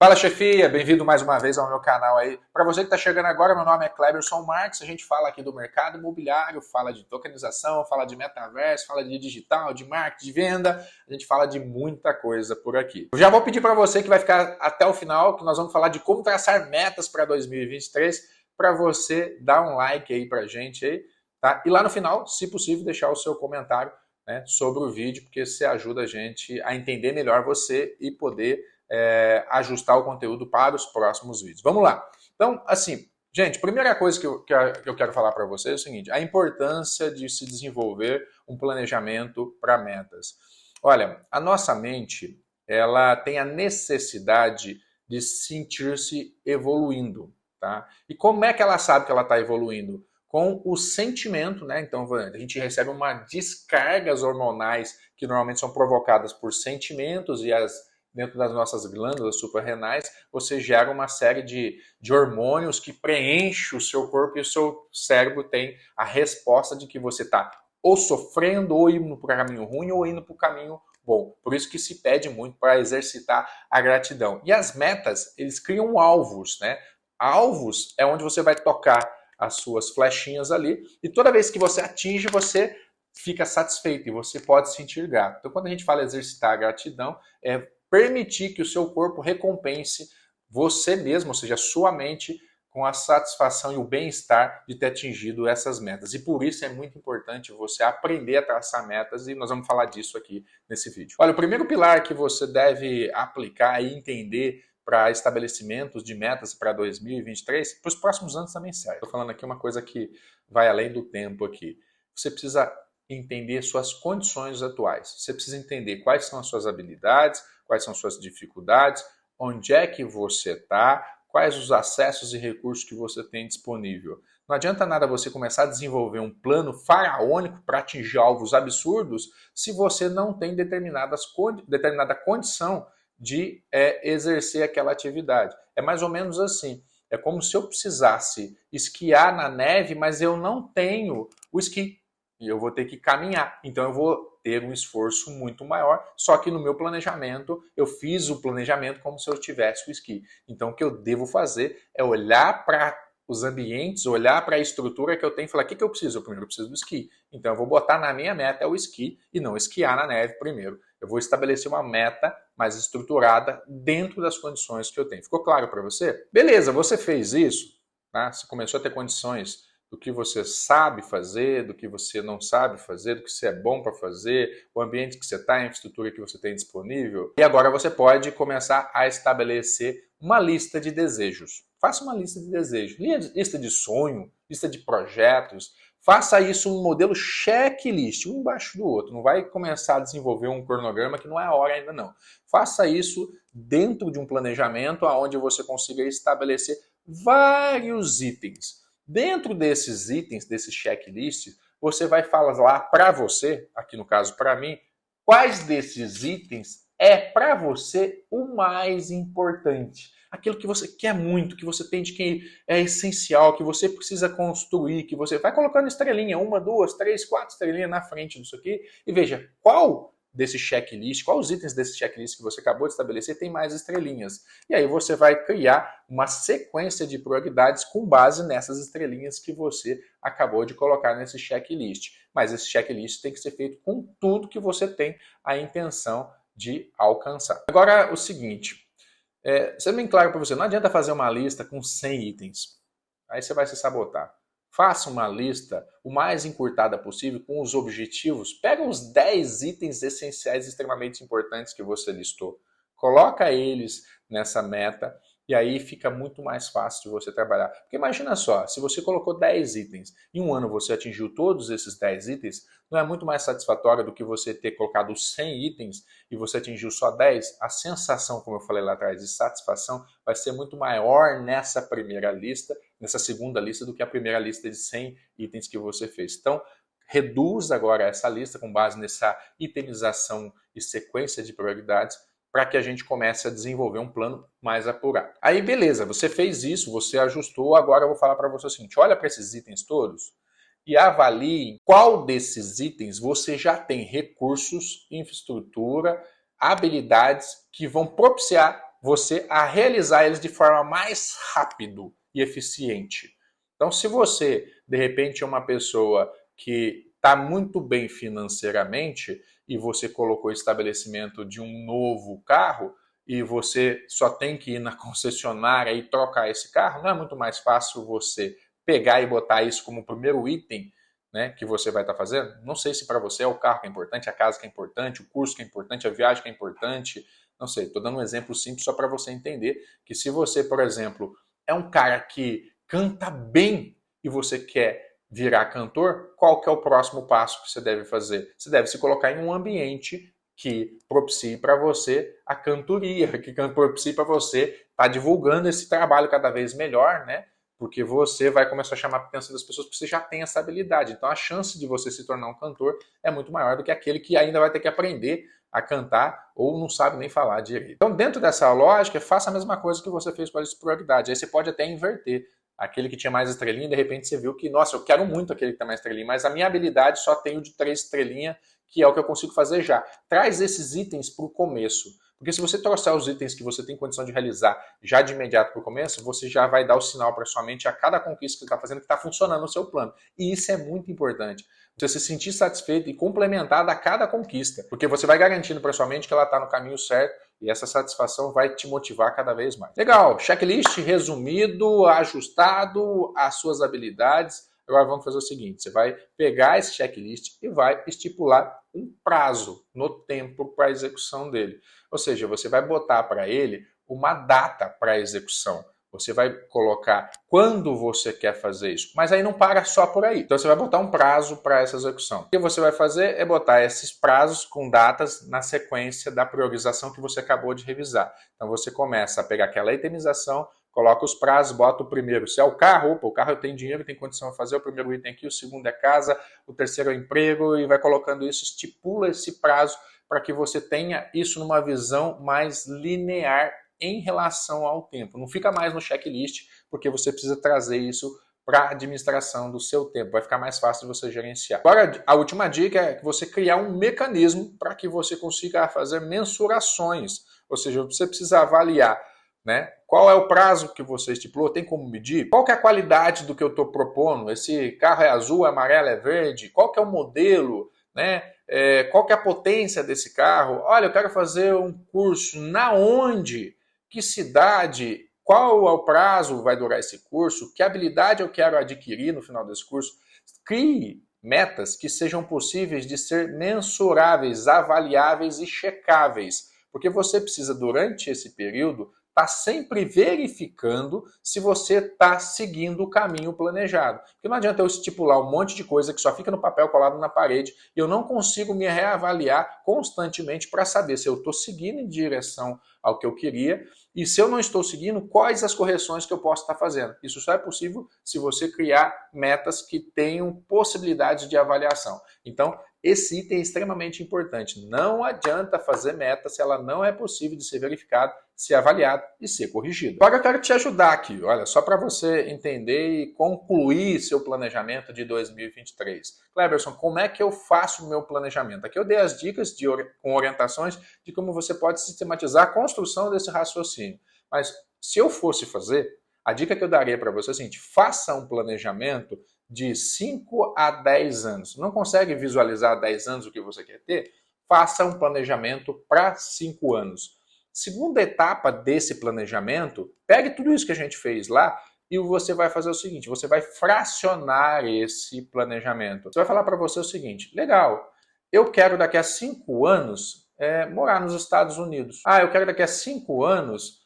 Fala, chefia! Bem-vindo mais uma vez ao meu canal aí. Para você que está chegando agora, meu nome é Cleberson Marques, a gente fala aqui do mercado imobiliário, fala de tokenização, fala de metaverso, fala de digital, de marketing, de venda, a gente fala de muita coisa por aqui. Eu já vou pedir para você que vai ficar até o final, que nós vamos falar de como traçar metas para 2023, para você dar um like aí para a gente aí, tá? E lá no final, se possível, deixar o seu comentário, né, sobre o vídeo, porque você ajuda a gente a entender melhor você e poder ajustar o conteúdo para os próximos vídeos. Vamos lá. Então, assim, gente, primeira coisa que eu quero falar para vocês é o seguinte, a importância de se desenvolver um planejamento para metas. Olha, a nossa mente, ela tem a necessidade de sentir-se evoluindo, tá? E como é que ela sabe que ela está evoluindo? Com o sentimento, né? Então, a gente recebe uma descargas hormonais que normalmente são provocadas por sentimentos e dentro das nossas glândulas suprarrenais, você gera uma série de hormônios que preenche o seu corpo e o seu cérebro tem a resposta de que você está ou sofrendo, ou indo para o caminho ruim, ou indo para o caminho bom. Por isso que se pede muito para exercitar a gratidão. E as metas, eles criam alvos, né? Alvos é onde você vai tocar as suas flechinhas ali, e toda vez que você atinge, você fica satisfeito e você pode se sentir grato. Então, quando a gente fala exercitar a gratidão, é permitir que o seu corpo recompense você mesmo, ou seja, a sua mente, com a satisfação e o bem-estar de ter atingido essas metas. E por isso é muito importante você aprender a traçar metas e nós vamos falar disso aqui nesse vídeo. Olha, o primeiro pilar que você deve aplicar e entender para estabelecimentos de metas para 2023, para os próximos anos também serve. Estou falando aqui uma coisa que vai além do tempo aqui. Você precisa entender suas condições atuais. Você precisa entender quais são as suas habilidades, quais são suas dificuldades, onde é que você está, quais os acessos e recursos que você tem disponível. Não adianta nada você começar a desenvolver um plano faraônico para atingir alvos absurdos se você não tem determinada condição de exercer aquela atividade. É mais ou menos assim. É como se eu precisasse esquiar na neve, mas eu não tenho o esqui. E eu vou ter que caminhar. Então eu vou ter um esforço muito maior, só que no meu planejamento, eu fiz o planejamento como se eu tivesse o esqui. Então o que eu devo fazer é olhar para os ambientes, olhar para a estrutura que eu tenho e falar, o que eu preciso? Primeiro eu preciso do esqui. Então eu vou botar na minha meta o esqui e não esquiar na neve primeiro. Eu vou estabelecer uma meta mais estruturada dentro das condições que eu tenho. Ficou claro para você? Beleza, você fez isso, tá? Você começou a ter condições do que você sabe fazer, do que você não sabe fazer, do que você é bom para fazer, o ambiente que você está, a infraestrutura que você tem disponível. E agora você pode começar a estabelecer uma lista de desejos. Faça uma lista de desejos, lista de sonho, lista de projetos. Faça isso um modelo checklist, um embaixo do outro. Não vai começar a desenvolver um cronograma que não é a hora ainda não. Faça isso dentro de um planejamento onde você consiga estabelecer vários itens. Dentro desses itens, desses checklists, você vai falar para você, aqui no caso para mim, quais desses itens é para você o mais importante. Aquilo que você quer muito, que você entende que é essencial, que você precisa construir, que você vai colocando estrelinha, 1, 2, 3, 4 estrelinhas na frente disso aqui e veja qual desse checklist, quais os itens desse checklist que você acabou de estabelecer tem mais estrelinhas. E aí você vai criar uma sequência de prioridades com base nessas estrelinhas que você acabou de colocar nesse checklist. Mas esse checklist tem que ser feito com tudo que você tem a intenção de alcançar. Agora, o seguinte, sendo bem claro para você, não adianta fazer uma lista com 100 itens. Aí você vai se sabotar. Faça uma lista o mais encurtada possível com os objetivos. Pega os 10 itens essenciais extremamente importantes que você listou. Coloca eles nessa meta e aí fica muito mais fácil de você trabalhar. Porque imagina só, se você colocou 10 itens, em um ano você atingiu todos esses 10 itens, não é muito mais satisfatório do que você ter colocado 100 itens e você atingiu só 10? A sensação, como eu falei lá atrás, de satisfação vai ser muito maior nessa primeira lista, nessa segunda lista, do que a primeira lista de 100 itens que você fez. Então, reduz agora essa lista com base nessa itemização e sequência de prioridades para que a gente comece a desenvolver um plano mais apurado. Aí beleza, você fez isso, você ajustou, agora eu vou falar para você o seguinte, olha para esses itens todos e avalie qual desses itens você já tem recursos, infraestrutura, habilidades que vão propiciar você a realizar eles de forma mais rápido e eficiente. Então, se você, de repente, é uma pessoa que está muito bem financeiramente e você colocou o estabelecimento de um novo carro e você só tem que ir na concessionária e trocar esse carro, não é muito mais fácil você pegar e botar isso como primeiro item, né, que você vai estar fazendo? Não sei se para você é o carro que é importante, a casa que é importante, o curso que é importante, a viagem que é importante, não sei, estou dando um exemplo simples só para você entender que se você, por exemplo, é um cara que canta bem e você quer virar cantor, qual que é o próximo passo que você deve fazer? Você deve se colocar em um ambiente que propicie para você a cantoria, que propicie para você estar divulgando esse trabalho cada vez melhor, né? Porque você vai começar a chamar a atenção das pessoas porque você já tem essa habilidade. Então a chance de você se tornar um cantor é muito maior do que aquele que ainda vai ter que aprender a cantar ou não sabe nem falar direito. Então dentro dessa lógica, faça a mesma coisa que você fez com a prioridade. Aí você pode até inverter. Aquele que tinha mais estrelinha, de repente você viu que, nossa, eu quero muito aquele que tem mais estrelinha, mas a minha habilidade só tem o de 3 estrelinhas, que é o que eu consigo fazer já. Traz esses itens para o começo. Porque se você trouxer os itens que você tem condição de realizar já de imediato para o começo, você já vai dar o sinal para sua mente a cada conquista que você está fazendo que está funcionando no seu plano. E isso é muito importante. Você se sentir satisfeito e complementado a cada conquista. Porque você vai garantindo para sua mente que ela está no caminho certo e essa satisfação vai te motivar cada vez mais. Legal, checklist resumido, ajustado às suas habilidades. Agora vamos fazer o seguinte, você vai pegar esse checklist e vai estipular um prazo no tempo para a execução dele. Ou seja, você vai botar para ele uma data para a execução. Você vai colocar quando você quer fazer isso. Mas aí não para só por aí. Então você vai botar um prazo para essa execução. O que você vai fazer é botar esses prazos com datas na sequência da priorização que você acabou de revisar. Então você começa a pegar aquela itemização, coloca os prazos, bota o primeiro. Se é o carro, opa, o carro eu tenho dinheiro, tenho condição de fazer, o primeiro item aqui, o segundo é casa, o terceiro é emprego, e vai colocando isso, estipula esse prazo para que você tenha isso numa visão mais linear em relação ao tempo. Não fica mais no checklist, porque você precisa trazer isso para a administração do seu tempo. Vai ficar mais fácil de você gerenciar. Agora, a última dica é você criar um mecanismo para que você consiga fazer mensurações. Ou seja, você precisa avaliar, né? Qual é o prazo que você estipulou? Tem como medir? Qual que é a qualidade do que eu estou propondo? Esse carro é azul, é amarelo, é verde? Qual que é o modelo? Né? Qual que é a potência desse carro? Olha, eu quero fazer um curso na onde? Que cidade? Qual é o prazo vai durar esse curso? Que habilidade eu quero adquirir no final desse curso? Crie metas que sejam possíveis de ser mensuráveis, avaliáveis e checáveis. Porque você precisa, durante esse período, está sempre verificando se você está seguindo o caminho planejado. Porque não adianta eu estipular um monte de coisa que só fica no papel colado na parede e eu não consigo me reavaliar constantemente para saber se eu estou seguindo em direção ao que eu queria e se eu não estou seguindo, quais as correções que eu posso estar fazendo. Isso só é possível se você criar metas que tenham possibilidades de avaliação. Então, esse item é extremamente importante. Não adianta fazer meta se ela não é possível de ser verificada, ser avaliada e ser corrigida. Agora eu quero te ajudar aqui, olha, só para você entender e concluir seu planejamento de 2023. Cleberson, como é que eu faço o meu planejamento? Aqui eu dei as dicas com orientações de como você pode sistematizar a construção desse raciocínio. Mas se eu fosse fazer, a dica que eu daria para você é a seguinte, faça um planejamento de 5 a 10 anos. Não consegue visualizar 10 anos o que você quer ter? Faça um planejamento para 5 anos. Segunda etapa desse planejamento, pegue tudo isso que a gente fez lá e você vai fazer o seguinte, você vai fracionar esse planejamento. Você vai falar para você o seguinte, legal, eu quero daqui a 5 anos morar nos Estados Unidos. Ah, eu quero daqui a 5 anos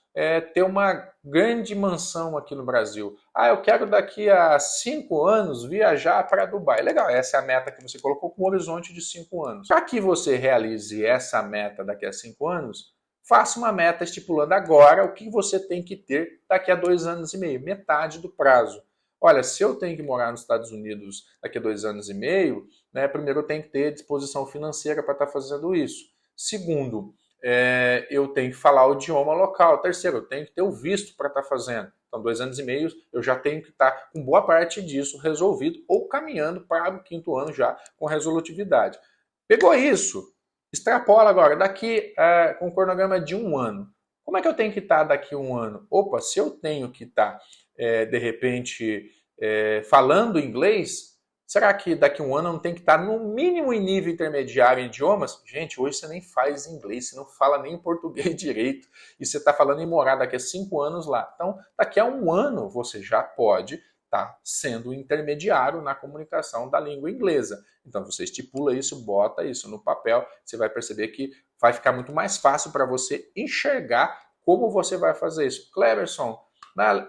ter uma grande mansão aqui no Brasil. Ah, eu quero daqui a 5 anos viajar para Dubai. Legal, essa é a meta que você colocou com um horizonte de 5 anos. Para que você realize essa meta daqui a 5 anos, faça uma meta estipulando agora o que você tem que ter daqui a 2 anos e meio, metade do prazo. Olha, se eu tenho que morar nos Estados Unidos daqui a 2 anos e meio, né, primeiro eu tenho que ter disposição financeira para estar fazendo isso. Segundo, eu tenho que falar o idioma local. Terceiro, eu tenho que ter o visto para estar fazendo. Então, 2 anos e meio, eu já tenho que estar com boa parte disso resolvido ou caminhando para o 5º ano já com resolutividade. Pegou isso? Extrapola agora, daqui com um cronograma de 1 ano. Como é que eu tenho que estar daqui a um ano? Opa, se eu tenho que estar, de repente, falando inglês, será que daqui a um ano eu não tenho que estar no mínimo em nível intermediário em idiomas? Gente, hoje você nem faz inglês, você não fala nem português direito, e você está falando em morar daqui a 5 anos lá. Então, daqui a um ano você já pode estar sendo intermediário na comunicação da língua inglesa. Então, você estipula isso, bota isso no papel, você vai perceber que vai ficar muito mais fácil para você enxergar como você vai fazer isso. Cleverson,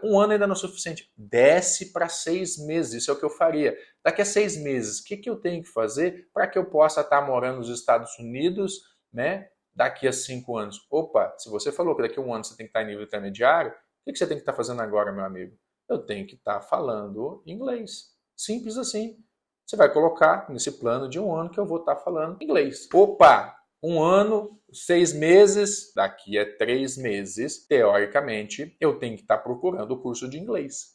um ano ainda não é suficiente. Desce para 6 meses, isso é o que eu faria. Daqui a 6 meses, o que eu tenho que fazer para que eu possa estar morando nos Estados Unidos, né? Daqui a 5 anos. Opa, se você falou que daqui a um ano você tem que estar em nível intermediário, o que você tem que estar fazendo agora, meu amigo? Eu tenho que estar falando inglês. Simples assim. Você vai colocar nesse plano de um ano que eu vou estar falando inglês. Opa! Um ano, 6 meses, daqui a 3 meses, teoricamente, eu tenho que estar procurando o curso de inglês.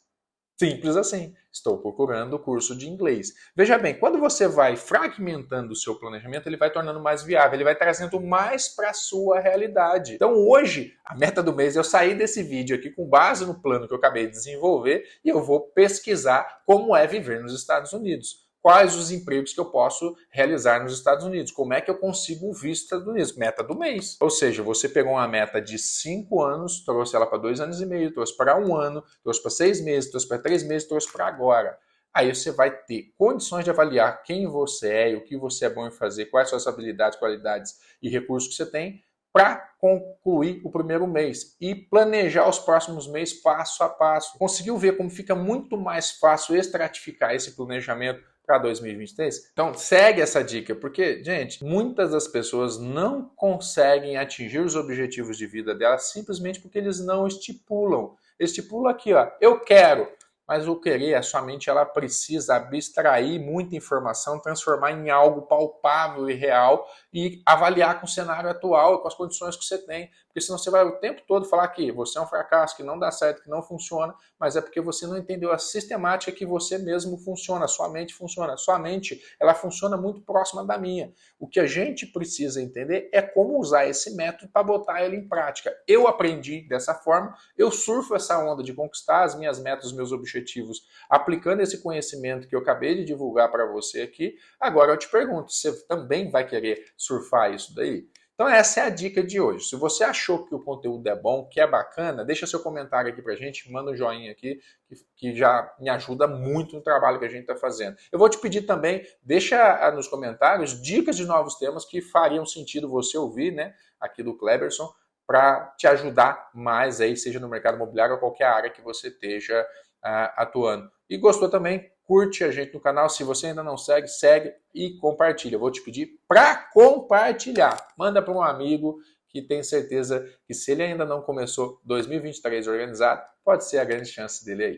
Simples assim. Estou procurando o curso de inglês. Veja bem, quando você vai fragmentando o seu planejamento, ele vai tornando mais viável, ele vai trazendo mais para a sua realidade. Então hoje, a meta do mês é eu sair desse vídeo aqui com base no plano que eu acabei de desenvolver e eu vou pesquisar como é viver nos Estados Unidos. Quais os empregos que eu posso realizar nos Estados Unidos? Como é que eu consigo um visto nos Estados Unidos? Meta do mês. Ou seja, você pegou uma meta de 5 anos, trouxe ela para 2 anos e meio, trouxe para um ano, trouxe para 6 meses, trouxe para 3 meses, trouxe para agora. Aí você vai ter condições de avaliar quem você é e o que você é bom em fazer, quais são as habilidades, qualidades e recursos que você tem para concluir o primeiro mês e planejar os próximos meses passo a passo. Conseguiu ver como fica muito mais fácil estratificar esse planejamento para 2023? Então segue essa dica, porque, gente, muitas das pessoas não conseguem atingir os objetivos de vida delas simplesmente porque eles não estipulam. Estipulam aqui, ó, eu quero. Mas o querer, a sua mente, ela precisa abstrair muita informação, transformar em algo palpável e real e avaliar com o cenário atual e com as condições que você tem. Porque senão você vai o tempo todo falar que você é um fracasso, que não dá certo, que não funciona, mas é porque você não entendeu a sistemática que você mesmo funciona, a sua mente funciona. A sua mente, ela funciona muito próxima da minha. O que a gente precisa entender é como usar esse método para botar ele em prática. Eu aprendi dessa forma, eu surfo essa onda de conquistar as minhas metas, os meus objetivos, aplicando esse conhecimento que eu acabei de divulgar para você aqui. Agora eu te pergunto, você também vai querer surfar isso daí? Então essa é a dica de hoje. Se você achou que o conteúdo é bom, que é bacana, deixa seu comentário aqui pra gente, manda um joinha aqui, que já me ajuda muito no trabalho que a gente está fazendo. Eu vou te pedir também, deixa nos comentários dicas de novos temas que fariam sentido você ouvir, né, aqui do Cleverson, para te ajudar mais aí, seja no mercado imobiliário ou qualquer área que você esteja atuando. E gostou também? Curte a gente no canal. Se você ainda não segue, segue e compartilha. Eu vou te pedir para compartilhar. Manda para um amigo que tem certeza que se ele ainda não começou 2023 organizado, pode ser a grande chance dele aí.